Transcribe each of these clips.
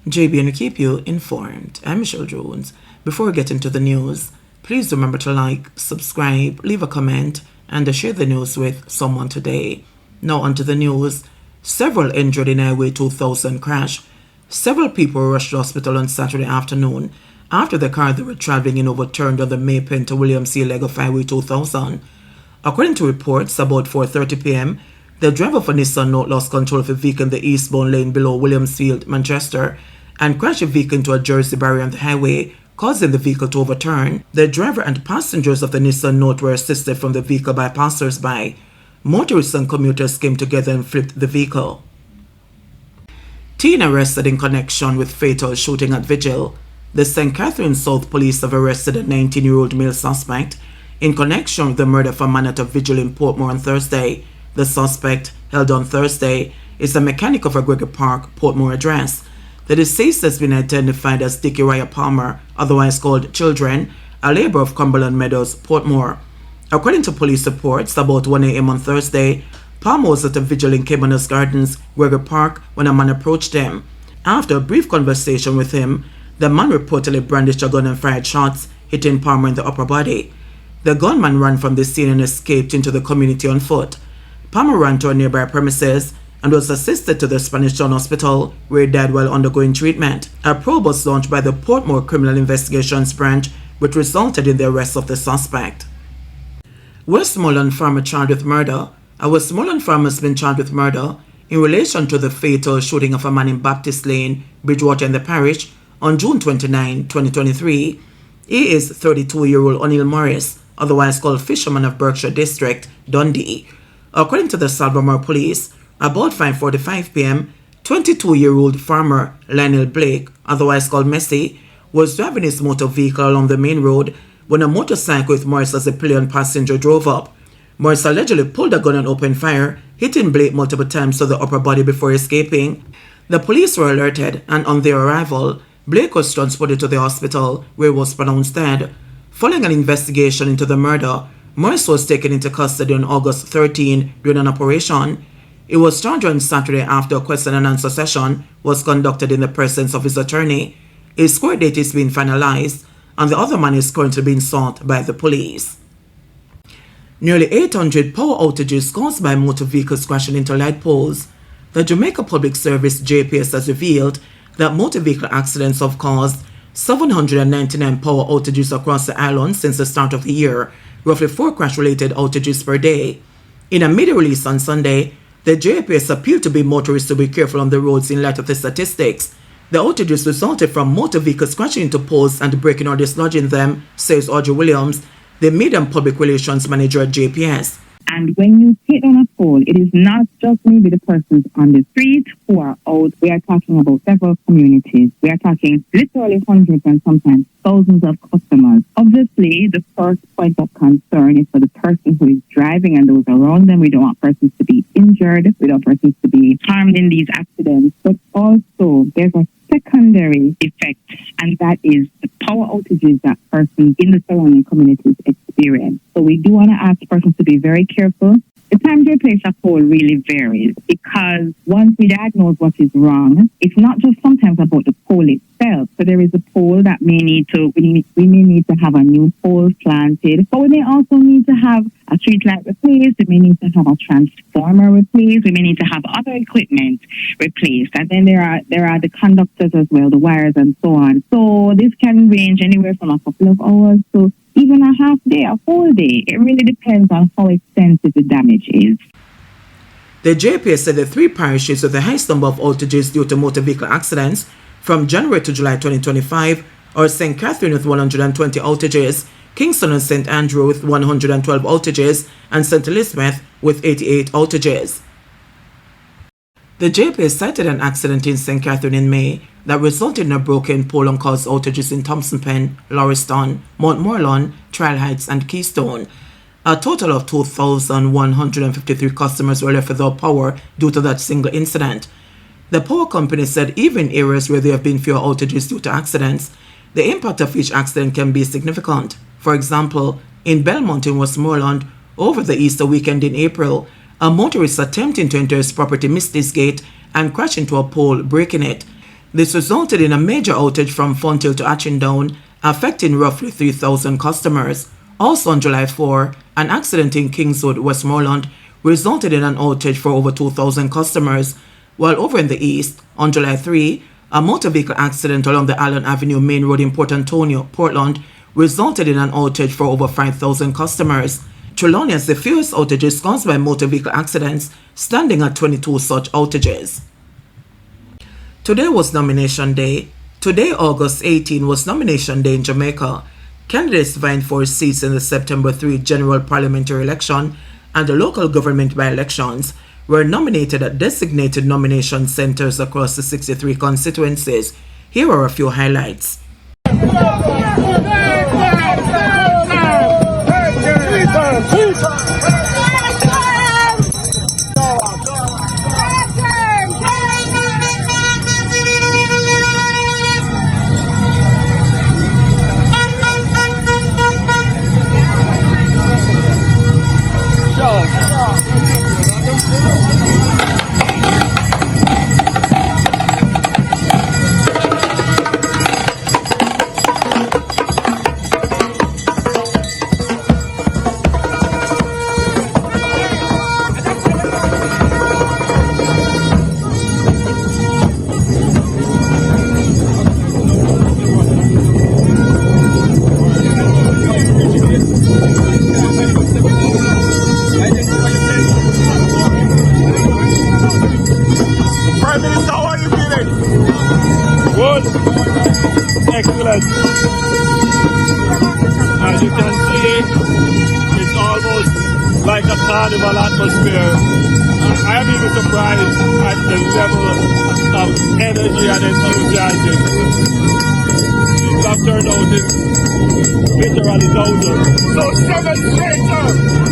JBNN keep you informed. I'm Michelle Jones. Before we get into the news, please remember to like, subscribe, leave a comment, and share the news with someone today. Now onto the news. Several injured in Highway 2000 crash. Several people were rushed to hospital on Saturday afternoon after the car they were traveling in overturned on the Maypen to Williams C leg of Highway 2000. According to reports, about 4:30 p.m., the driver of a Nissan Note lost control of the vehicle in the eastbound lane below Williamsfield, Manchester, and crashed the vehicle into a Jersey barrier on the highway, causing the vehicle to overturn. The driver and passengers of the Nissan Note were assisted from the vehicle by passers-by. Motorists and commuters came together and flipped the vehicle. Teen arrested in connection with fatal shooting at Vigil. The St. Catherine South Police have arrested a 19-year-old male suspect in connection with the murder of a man at a vigil in Portmore on Thursday. The suspect, held on Thursday, is a mechanic of a Gregory Park, Portmore address. The deceased has been identified as Dickie Raya Palmer, otherwise called Children, a labourer of Cumberland Meadows, Portmore. According to police reports, about 1 a.m. on Thursday, Palmer was at a vigil in Cabanas Gardens, Gregory Park, when a man approached him. After a brief conversation with him, the man reportedly brandished a gun and fired shots, hitting Palmer in the upper body. The gunman ran from the scene and escaped into the community on foot. Palmer ran to a nearby premises and was assisted to the Spanish Town Hospital, where he died while undergoing treatment. A probe was launched by the Portmore Criminal Investigations Branch, which resulted in the arrest of the suspect. Westmoreland farmer charged with murder. A Westmoreland farmer has been charged with murder in relation to the fatal shooting of a man in Baptist Lane, Bridgewater in the parish, on June 29, 2023. He is 32-year-old O'Neill Morris, otherwise called Fisherman of Berkshire District, Dundee. According to the Salvamore Police, about 5:45 p.m., 22-year-old farmer Lionel Blake, otherwise called Messi, was driving his motor vehicle along the main road when a motorcycle with Morris as a pillion passenger drove up. Morris allegedly pulled a gun and opened fire, hitting Blake multiple times to the upper body before escaping. The police were alerted, and on their arrival, Blake was transported to the hospital, where he was pronounced dead. Following an investigation into the murder, Morris was taken into custody on August 13 during an operation. He was charged on Saturday after a question and answer session was conducted in the presence of his attorney. His court date is being finalized, and the other man is currently being sought by the police. Nearly 800 power outages caused by motor vehicles crashing into light poles. The Jamaica Public Service JPS has revealed that motor vehicle accidents have caused 799 power outages across the island since the start of the year, roughly 4 crash-related outages per day. In a media release on Sunday, the JPS appealed to motorists to be careful on the roads in light of the statistics. The outages resulted from motor vehicles crashing into poles and breaking or dislodging them, says Audrey Williams, the Media and Public Relations Manager at JPS. And when you take on a pole, it is not just maybe the persons on the street who are out. We are talking about several communities. We are talking literally hundreds and sometimes thousands of customers. Obviously, the first point of concern is for the person who is driving and those around them. We don't want persons to be injured. We don't want persons to be harmed in these accidents. But also, there's a secondary effect, and that is the power outages that persons in the surrounding communities experience. So we do want to ask persons to be very careful. The time to replace a pole really varies because once we diagnose what is wrong, it's not just sometimes about the pole itself. So there is a pole that we may need to have a new pole planted, but we may also need to have a street light replaced. We may need to have a transformer replaced. We may need to have other equipment replaced. And then there are the conductors as well, the wires and so on. So this can range anywhere from a couple of hours to even a half day, a whole day. It really depends on how extensive the damage is. The JPS said the 3 parishes with the highest number of outages due to motor vehicle accidents from January to July 2025 are St. Catherine with 120 outages, Kingston and St. Andrew with 112 outages, and St. Elizabeth with 88 outages. The JPS cited an accident in St. Catherine in May that resulted in a broken pole and caused outages in Thompson Pen, Lauriston, Montmorland, Trial Heights, and Keystone. A total of 2,153 customers were left without power due to that single incident. The power company said even in areas where there have been fewer outages due to accidents, the impact of each accident can be significant. For example, in Belmont in Westmoreland, over the Easter weekend in April, a motorist attempting to enter his property missed his gate and crashed into a pole, breaking it. This resulted in a major outage from Fonthill to Achindown, affecting roughly 3,000 customers. Also on July 4, an accident in Kingswood, Westmoreland, resulted in an outage for over 2,000 customers, while over in the east, on July 3, a motor vehicle accident along the Allen Avenue Main Road in Port Antonio, Portland, resulted in an outage for over 5,000 customers. Trelawney has the fewest outages caused by motor vehicle accidents, standing at 22 such outages. Today was nomination day. Today, August 18, was nomination day in Jamaica. Candidates vying for seats in the September 3 general parliamentary election and the local government by-elections were nominated at designated nomination centers across the 63 constituencies. Here are a few highlights. Excellent. As you can see, it's almost like a carnival atmosphere. I am even surprised at the level of energy and enthusiasm. People have turned out in literally thousands. So demonstrators!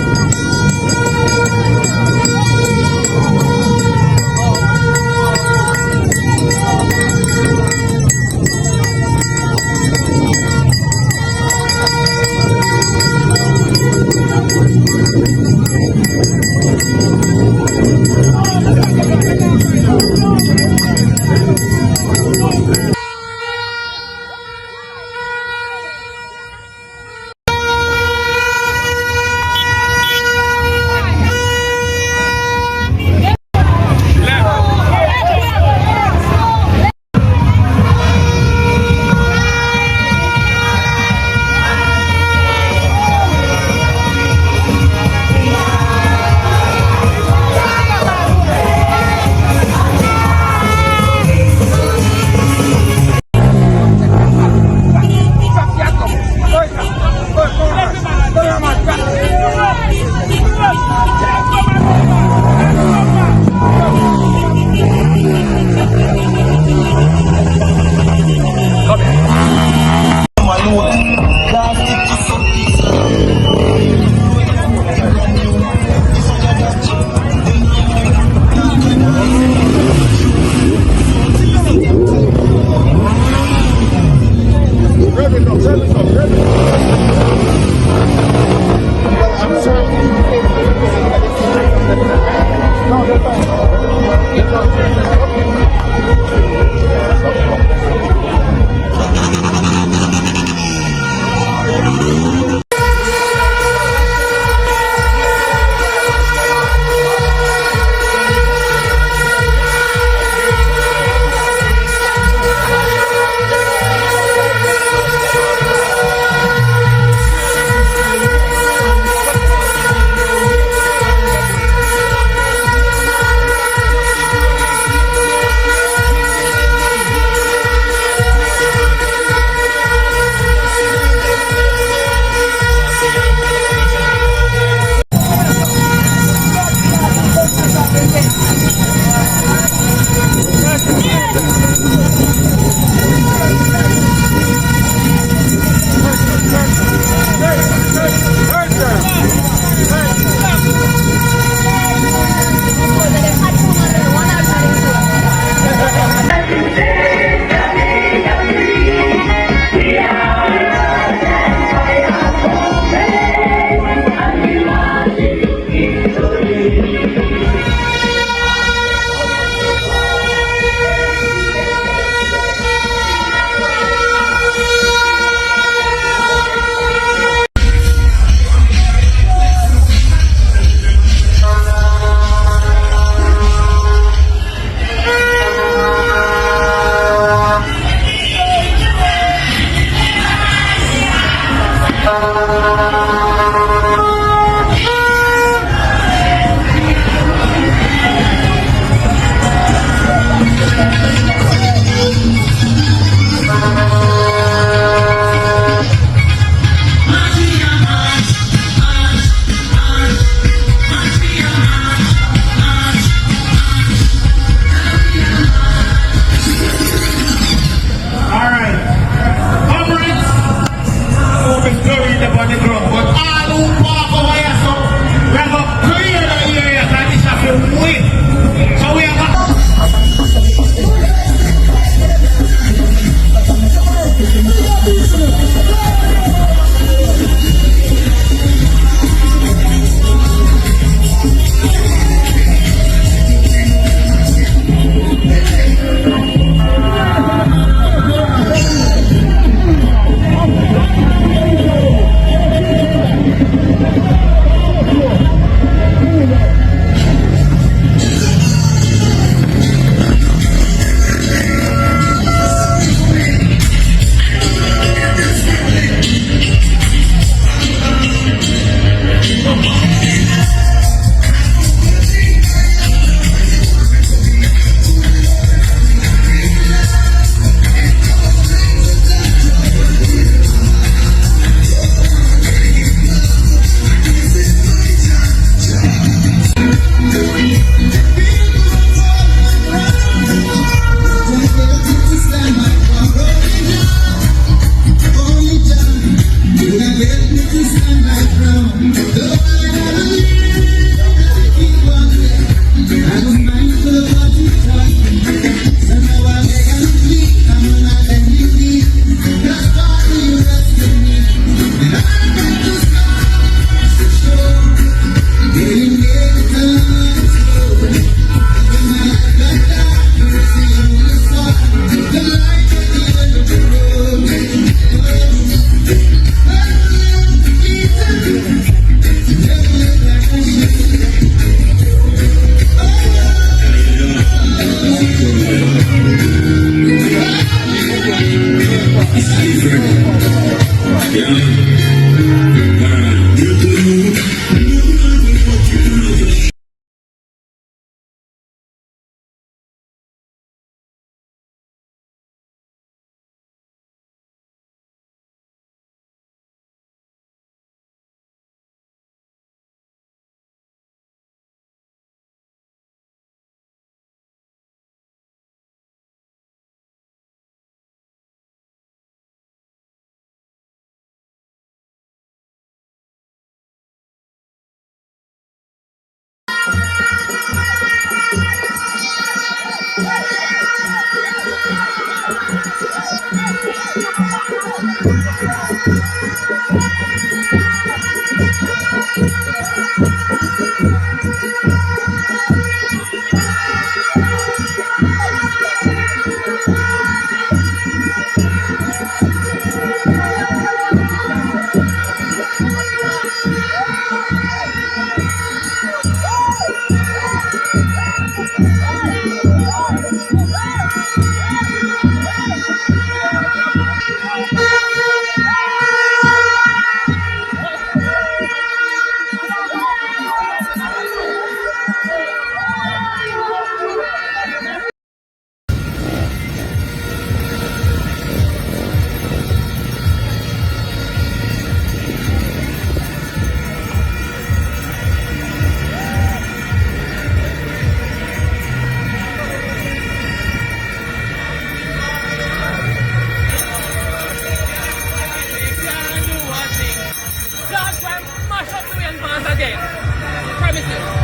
there. Promises.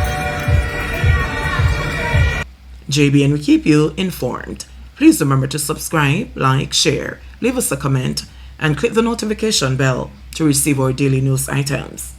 JBN will keep you informed. Please remember to subscribe, like, share, leave us a comment, and click the notification bell to receive our daily news items.